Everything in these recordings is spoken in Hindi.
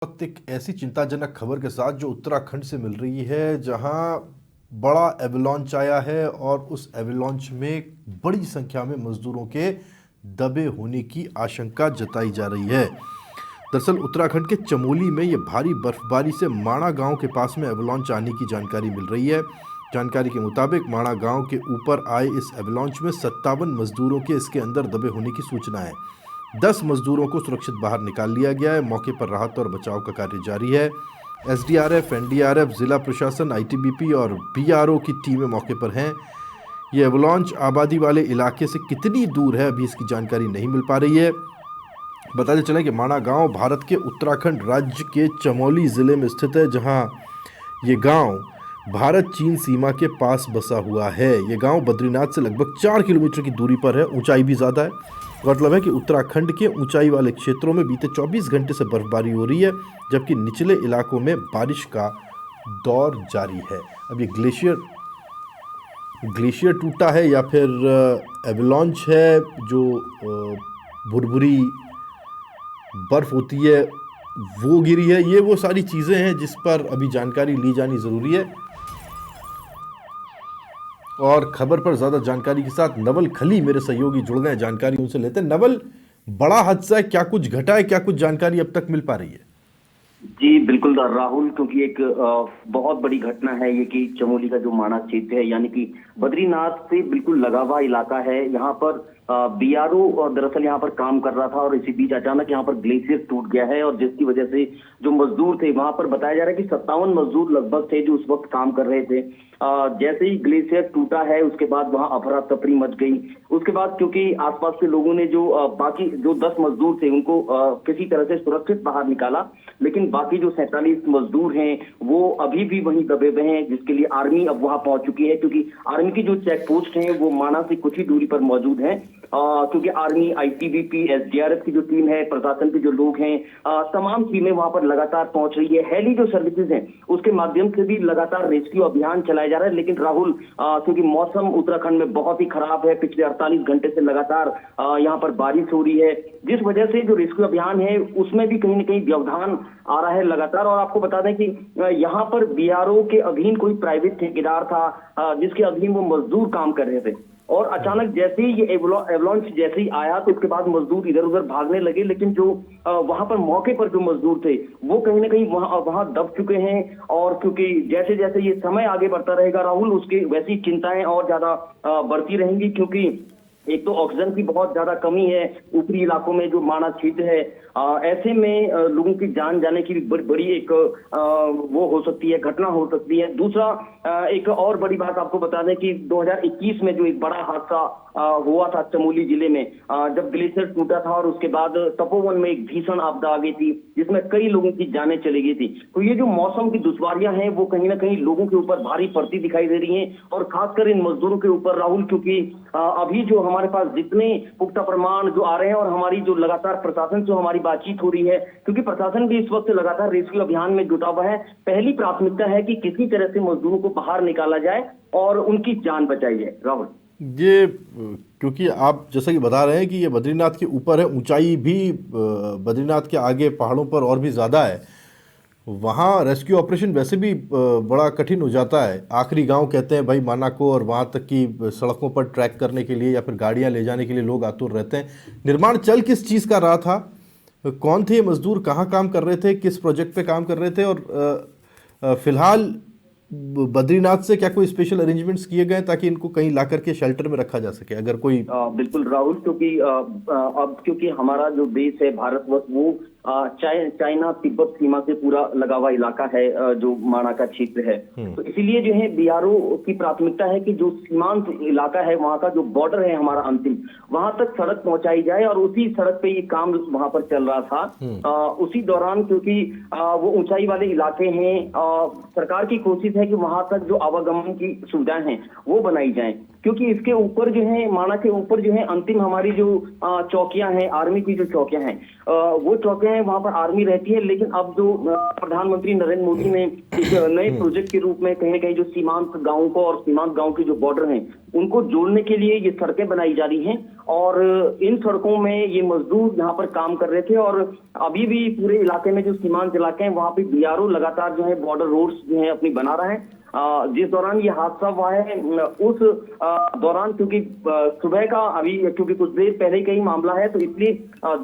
वक्त एक ऐसी चिंताजनक खबर के साथ जो उत्तराखंड से मिल रही है, जहां बड़ा एवलांच आया है और उस एवलांच में बड़ी संख्या में मजदूरों के दबे होने की आशंका जताई जा रही है। दरअसल उत्तराखंड के चमोली में ये भारी बर्फबारी से माणा गांव के पास में एवलांच आने की जानकारी मिल रही है। जानकारी के मुताबिक माणा गांव के ऊपर आए इस एवलांच में 57 मजदूरों के इसके अंदर दबे होने की सूचना है। 10 मजदूरों को सुरक्षित बाहर निकाल लिया गया है। मौके पर राहत और बचाव का कार्य जारी है। एसडीआरएफ, एनडीआरएफ, जिला प्रशासन, आईटीबीपी और बीआरओ की टीमें मौके पर हैं। ये एवलांच आबादी वाले इलाके से कितनी दूर है, अभी इसकी जानकारी नहीं मिल पा रही है। बताते चले कि माणा गांव भारत के उत्तराखंड राज्य के चमोली ज़िले में स्थित है, जहां ये गांव भारत चीन सीमा के पास बसा हुआ है। ये गांव बद्रीनाथ से लगभग 4 किलोमीटर की दूरी पर है। ऊंचाई भी ज़्यादा है। गौरतलब है कि उत्तराखंड के ऊंचाई वाले क्षेत्रों में बीते 24 घंटे से बर्फबारी हो रही है, जबकि निचले इलाकों में बारिश का दौर जारी है। अब ये ग्लेशियर टूटा है या फिर एवलांच है, जो भुरभुरी बर्फ होती है वो गिरी है, ये वो सारी चीज़ें हैं जिस पर अभी जानकारी ली जानी ज़रूरी है। और खबर पर ज़्यादा जानकारी के साथ नवल खली मेरे सहयोगी जुड़ गए, जानकारी उनसे लेते हैं। नवल, बड़ा हादसा है, क्या कुछ घटा है, क्या कुछ जानकारी अब तक मिल पा रही है? जी बिल्कुल राहुल, क्योंकि एक बहुत बड़ी घटना है ये कि चमोली का जो माणा क्षेत्र है, यानी कि बद्रीनाथ से बिल्कुल लगा हुआ इलाका है। यहाँ पर बीआरओ दरअसल यहाँ पर काम कर रहा था और इसी बीच अचानक यहाँ पर ग्लेशियर टूट गया है, और जिसकी वजह से जो मजदूर थे वहां पर, बताया जा रहा है कि 57 मजदूर लगभग थे जो उस वक्त काम कर रहे थे। जैसे ही ग्लेशियर टूटा है उसके बाद वहां अफरा तफरी मच गई। उसके बाद क्योंकि आसपास के लोगों ने जो बाकी जो 10 मजदूर थे उनको किसी तरह से सुरक्षित बाहर निकाला, लेकिन बाकी जो 47 मजदूर हैं वो अभी भी वहीं दबे हुए हैं, जिसके लिए आर्मी अब वहां पहुंच चुकी है। क्योंकि आर्मी की जो चेक पोस्ट है वो माणा से कुछ ही दूरी पर मौजूद है। क्योंकि आर्मी, आईटीबीपी, एसडीआरएफ की जो टीम है, प्रशासन के जो लोग हैं, तमाम टीमें वहां पर लगातार पहुंच रही है। हेली जो सर्विसेज हैं उसके माध्यम से भी लगातार रेस्क्यू अभियान चलाया जा रहा है। लेकिन राहुल, क्योंकि मौसम उत्तराखंड में बहुत ही खराब है, पिछले 48 घंटे से लगातार यहाँ पर बारिश हो रही है, जिस वजह से जो रेस्क्यू अभियान है उसमें भी कहीं ना कहीं व्यवधान आ रहा है लगातार। और आपको बता दें कि यहाँ पर बीआरओ के अधीन कोई प्राइवेट ठेकेदार था जिसके अधीन वो मजदूर काम कर रहे थे, और अचानक जैसे ही ये एवलांच जैसे ही आया तो उसके बाद मजदूर इधर उधर भागने लगे। लेकिन जो वहां पर मौके पर जो मजदूर थे वो कहीं ना कहीं वहां दब चुके हैं। और क्योंकि जैसे जैसे ये समय आगे बढ़ता रहेगा राहुल, उसकी वैसी चिंताएं और ज्यादा बढ़ती रहेंगी, क्योंकि एक तो ऑक्सीजन की बहुत ज्यादा कमी है ऊपरी इलाकों में जो माणा क्षेत्र है। ऐसे में लोगों की जान जाने की भी बड़ी एक वो हो सकती है, घटना हो सकती है। दूसरा, एक और बड़ी बात आपको बता दें कि 2021 में जो एक बड़ा हादसा हुआ था चमोली जिले में, जब ग्लेशियर टूटा था और उसके बाद तपोवन में एक भीषण आपदा आ गई थी जिसमें कई लोगों की जानें चली गई थी। तो ये जो मौसम की दुश्वारियां हैं वो कहीं ना कहीं लोगों के ऊपर भारी पड़ती दिखाई दे रही हैं, और खासकर इन मजदूरों के ऊपर राहुल, क्योंकि अभी जो हमारे पास जितने पुख्ता प्रमाण जो आ रहे हैं और हमारी जो लगातार प्रशासन से हमारी बातचीत हो रही है, क्योंकि प्रशासन भी इस वक्त लगातार रेस्क्यू अभियान में जुटा हुआ है। पहली प्राथमिकता है कि किसी तरह से मजदूरों को बाहर निकाला जाए और उनकी जान बचाई जाए। राहुल, ये क्योंकि आप जैसा कि बता रहे हैं कि ये बद्रीनाथ के ऊपर है, ऊंचाई भी बद्रीनाथ के आगे पहाड़ों पर और भी ज़्यादा है, वहाँ रेस्क्यू ऑपरेशन वैसे भी बड़ा कठिन हो जाता है। आखिरी गांव कहते हैं भाई माना को, और वहाँ तक कि सड़कों पर ट्रैक करने के लिए या फिर गाड़ियाँ ले जाने के लिए लोग आतुर रहते हैं। निर्माण चल किस चीज़ का रहा था, कौन थे ये मजदूर, कहाँ काम कर रहे थे, किस प्रोजेक्ट पे काम कर रहे थे, और फिलहाल बद्रीनाथ से क्या कोई स्पेशल अरेंजमेंट्स किए गए ताकि इनको कहीं ला करके शेल्टर में रखा जा सके, अगर कोई? बिल्कुल राहुल, क्योंकि अब क्योंकि हमारा जो देश है भारतवर्ष वो चाइना तिब्बत सीमा से पूरा लगा हुआ इलाका है, जो माणा का क्षेत्र है। तो इसीलिए जो है बीआरओ की प्राथमिकता है कि जो सीमांत इलाका है वहां का जो बॉर्डर है हमारा अंतिम, वहां तक सड़क पहुंचाई जाए, और उसी सड़क पे ये काम वहां पर चल रहा था। उसी दौरान क्योंकि वो ऊंचाई वाले इलाके हैं, सरकार की कोशिश है कि वहां तक जो आवागमन की सुविधाएं हैं वो बनाई जाए, क्योंकि इसके ऊपर जो है माणा के ऊपर जो है अंतिम हमारी जो चौकियां हैं, आर्मी की जो चौकियां हैं, वो चौकियां हैं, वहां पर आर्मी रहती है। लेकिन अब जो प्रधानमंत्री नरेंद्र मोदी ने एक नए प्रोजेक्ट के रूप में कहीं ना कहीं जो सीमांत गांवों को और सीमांत गांव के जो बॉर्डर हैं उनको जोड़ने के लिए ये सड़कें बनाई जा रही हैं। और इन सड़कों में ये मजदूर यहाँ पर काम कर रहे थे और अभी भी पूरे इलाके में जो सीमांत इलाके हैं वहां पे बीआरओ लगातार जो है बॉर्डर रोड्स जो है अपनी बना रहा है। जिस दौरान ये हादसा हुआ है उस दौरान क्योंकि सुबह का अभी क्योंकि कुछ देर पहले का ही मामला है, तो इसलिए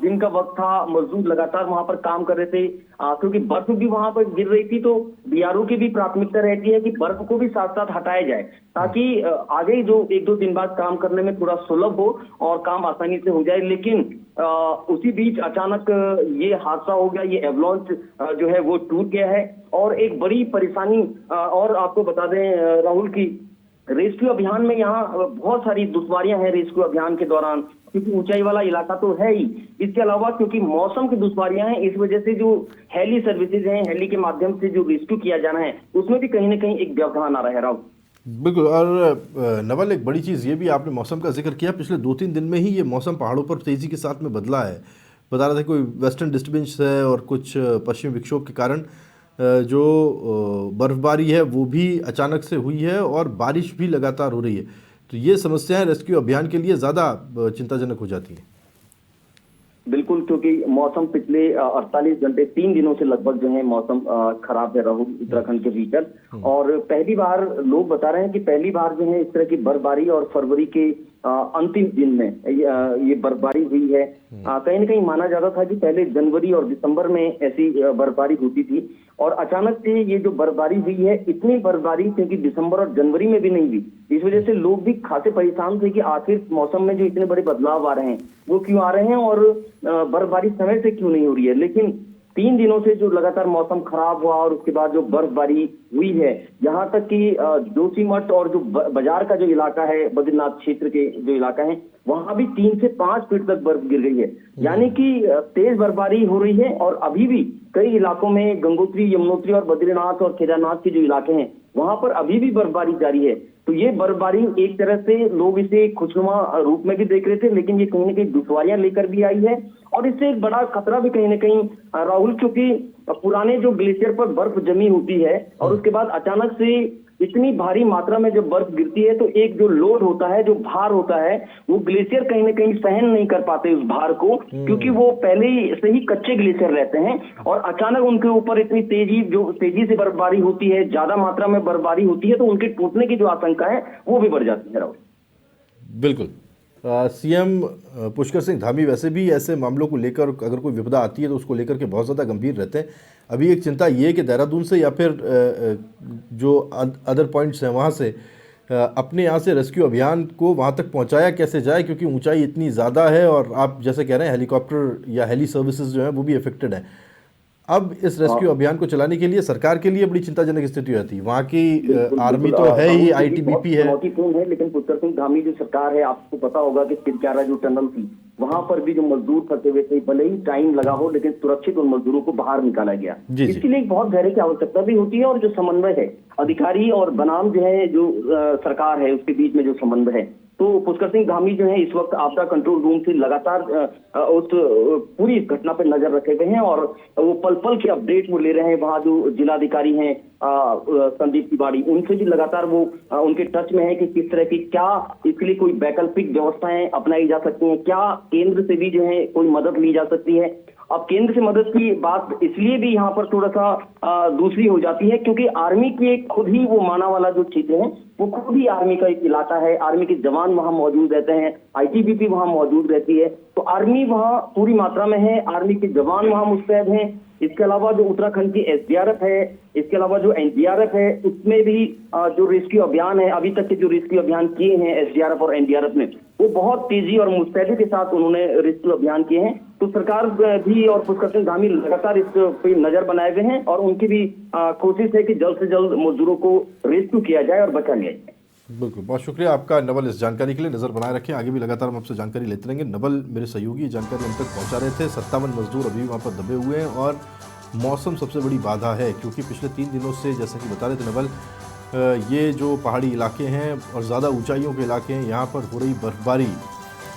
दिन का वक्त था, मजदूर लगातार वहां पर काम कर रहे थे। क्योंकि बर्फ भी वहां पर गिर रही थी, तो बीआरओ की भी प्राथमिकता रहती है कि बर्फ को भी साथ साथ हटाया जाए ताकि आगे जो 1-2 दिन बाद काम करने में थोड़ा सुलभ हो और काम आसानी से हो जाए। लेकिन उसी बीच अचानक ये हादसा हो गया, ये एवलांच जो है वो टूट गया है। और एक बड़ी परेशानी और आपको बता दें राहुल की रेस्क्यू अभियान में यहाँ बहुत सारी दुश्वारियां हैं रेस्क्यू अभियान के दौरान, क्योंकि ऊंचाई वाला इलाका तो है ही। इसके अलावा क्योंकि मौसम की दुश्वारियां हैं, इस वजह से जो हेली सर्विसेज हैं, हेली के माध्यम से जो रेस्क्यू किया जाना है उसमें भी कहीं ना कहीं एक व्यवधान आ रहा है राहुल। बिल्कुल। और नवल, एक बड़ी चीज़ ये भी आपने मौसम का जिक्र किया, पिछले 2-3 दिन में ही ये मौसम पहाड़ों पर तेज़ी के साथ में बदला है। बता रहे थे कोई वेस्टर्न डिस्टर्बेंस है और कुछ पश्चिमी विक्षोभ के कारण जो बर्फबारी है वो भी अचानक से हुई है और बारिश भी लगातार हो रही है। तो ये समस्याएं रेस्क्यू अभियान के लिए ज़्यादा चिंताजनक हो जाती हैं। बिल्कुल, क्योंकि मौसम पिछले 48 घंटे 3 दिनों से लगभग जो है मौसम खराब है राहुल उत्तराखंड के भीतर। और पहली बार लोग बता रहे हैं कि पहली बार जो है इस तरह की बर्फबारी और फरवरी के अंतिम दिन में ये बर्फबारी हुई है। कहीं ना कहीं माना जाता था कि पहले जनवरी और दिसंबर में ऐसी बर्फबारी होती थी और अचानक से ये जो बर्फबारी हुई है, इतनी बर्फबारी क्योंकि दिसंबर और जनवरी में भी नहीं हुई। इस वजह से लोग भी खासे परेशान थे कि आखिर मौसम में जो इतने बड़े बदलाव आ रहे हैं वो क्यों आ रहे हैं और बर्फबारी समय से क्यों नहीं हो रही है। लेकिन 3 दिनों से जो लगातार मौसम खराब हुआ और उसके बाद जो बर्फबारी हुई है, यहाँ तक कि जोशीमठ और जो बाजार का जो इलाका है, बद्रीनाथ क्षेत्र के जो इलाका है, वहां भी 3 से 5 फीट तक बर्फ गिर गई है। यानी कि तेज बर्फबारी हो रही है और अभी भी कई इलाकों में गंगोत्री, यमुनोत्री और बद्रीनाथ और केदारनाथ के जो इलाके हैं वहां पर अभी भी बर्फबारी जारी है। तो ये बर्फबारी एक तरह से लोग इसे खुशनुमा रूप में भी देख रहे थे, लेकिन ये कहीं ना कहीं दुश्वारियां लेकर भी आई है और इससे एक बड़ा खतरा भी कहीं ना कहीं राहुल, क्योंकि पुराने जो ग्लेशियर पर बर्फ जमी होती है और उसके बाद अचानक से इतनी भारी मात्रा में जब बर्फ गिरती है तो एक जो लोड होता है, जो भार होता है, वो ग्लेशियर कहीं ना कहीं सहन नहीं कर पाते उस भार को, क्योंकि वो पहले से ही कच्चे ग्लेशियर रहते हैं और अचानक उनके ऊपर इतनी तेजी से बर्फबारी होती है, ज्यादा मात्रा में बर्फबारी होती है, तो उनके टूटने की जो आशंका है वो भी बढ़ जाती है राहुल। बिल्कुल। सीएम पुष्कर सिंह धामी वैसे भी ऐसे मामलों को लेकर अगर कोई विपदा आती है तो उसको लेकर के बहुत ज़्यादा गंभीर रहते हैं। अभी एक चिंता ये है कि देहरादून से या फिर जो अदर पॉइंट्स हैं वहाँ से अपने यहाँ से रेस्क्यू अभियान को वहाँ तक पहुँचाया कैसे जाए, क्योंकि ऊंचाई इतनी ज़्यादा है और आप जैसे कह रहे हैं हेलीकॉप्टर या हेली सर्विसेज जो हैं वो भी अफेक्टेड हैं। अब इस रेस्क्यू अभियान को चलाने के लिए सरकार के लिए बड़ी चिंताजनक स्थिति रहती है। वहाँ की आर्मी तो है ही, आईटीबीपी है, चुनौतीपूर्ण है, लेकिन पुष्कर सिंह धामी जो सरकार है, आपको पता होगा कि किरक्यारा जो टनल थी वहां पर भी जो मजदूर फंसे हुए थे, भले ही टाइम लगा हो लेकिन सुरक्षित उन मजदूरों को बाहर निकाला गया। इसके लिए एक बहुत धैर्य की आवश्यकता भी होती है और जो समन्वय है अधिकारी और बनाम जो है जो सरकार है उसके बीच में जो समन्वय है, तो पुष्कर सिंह धामी जो है इस वक्त आपदा कंट्रोल रूम से लगातार उस पूरी घटना पर नजर रखे हुए हैं और वो पल पल के अपडेट वो ले रहे हैं। वहां जो जिलाधिकारी हैं संदीप तिवारी, उनसे भी लगातार वो उनके टच में है कि किस तरह की क्या इसके लिए कोई वैकल्पिक व्यवस्थाएं अपनाई जा सकती हैं, क्या केंद्र से भी जो है कोई मदद ली जा सकती है। अब केंद्र से मदद की बात इसलिए भी यहाँ पर थोड़ा सा दूसरी हो जाती है क्योंकि आर्मी की खुद ही वो माना वाला जो क्षेत्र है वो खुद ही आर्मी का एक इलाका है, आर्मी के जवान वहां मौजूद रहते हैं, आईटीबीपी वहां मौजूद रहती है, तो आर्मी वहां पूरी मात्रा में है, आर्मी के जवान वहां मुस्तैद हैं। इसके अलावा जो उत्तराखंड की एसडीआरएफ है, इसके अलावा जो एनडीआरएफ है, उसमें भी जो रेस्क्यू अभियान है, अभी तक के जो रेस्क्यू अभियान किए हैं एसडीआरएफ और एनडीआरएफ ने, वो बहुत तेजी और मुस्तैदी के साथ उन्होंने रेस्क्यू अभियान किए हैं। तो सरकार भी और पुष्कर सिंह धामी लगातार इस पे नजर बनाए हुए हैं और उनकी भी कोशिश है कि जल्द से जल्द मजदूरों को रेस्क्यू किया जाए और बचा लिया जाए। बिल्कुल, बहुत शुक्रिया आपका नवल, इस जानकारी के लिए। नज़र बनाए रखें, आगे भी लगातार हम आपसे जानकारी लेते रहेंगे। नवल मेरे सहयोगी जानकारी हम तक पहुंचा रहे थे। 57 मजदूर अभी वहां पर दबे हुए हैं और मौसम सबसे बड़ी बाधा है, क्योंकि पिछले 3 दिनों से जैसा कि बता रहे थे नवल, ये जो पहाड़ी इलाके हैं और ज़्यादा ऊंचाइयों के इलाके हैं, यहाँ पर हो रही बर्फबारी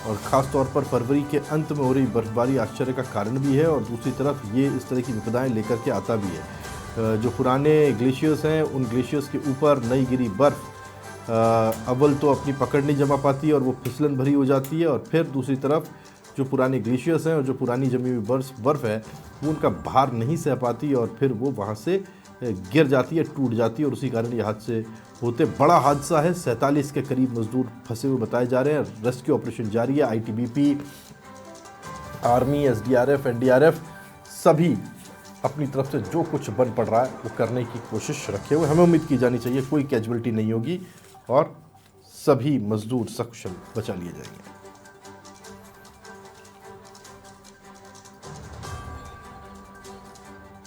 और ख़ास तौर पर फरवरी के अंत में हो रही बर्फबारी आश्चर्य का कारण भी है और दूसरी तरफ ये इस तरह की विपदाएँ लेकर के आता भी है। जो पुराने ग्लेशियर्स हैं उन ग्लेशियर्स के ऊपर नई गिरी बर्फ़ अव्वल तो अपनी पकड़ नहीं जमा पाती और वो फिसलन भरी हो जाती है, और फिर दूसरी तरफ जो पुराने ग्लेशियर्स हैं और जो पुरानी जमी हुई बर्फ़ है वो उनका भार नहीं सह पाती और फिर वो वहाँ से गिर जाती है, टूट जाती है, और उसी कारण ये हादसे होते। बड़ा हादसा है, 47 के करीब मजदूर फंसे हुए बताए जा रहे हैं। रेस्क्यू ऑपरेशन जारी है। आईटीबीपी, आर्मी, एसडीआरएफ, एनडीआरएफ सभी अपनी तरफ से जो कुछ बन पड़ रहा है वो करने की कोशिश रखे हुए। हमें उम्मीद की जानी चाहिए कोई कैजुअलिटी नहीं होगी और सभी मजदूर सकुशल बचा लिए जाएंगे।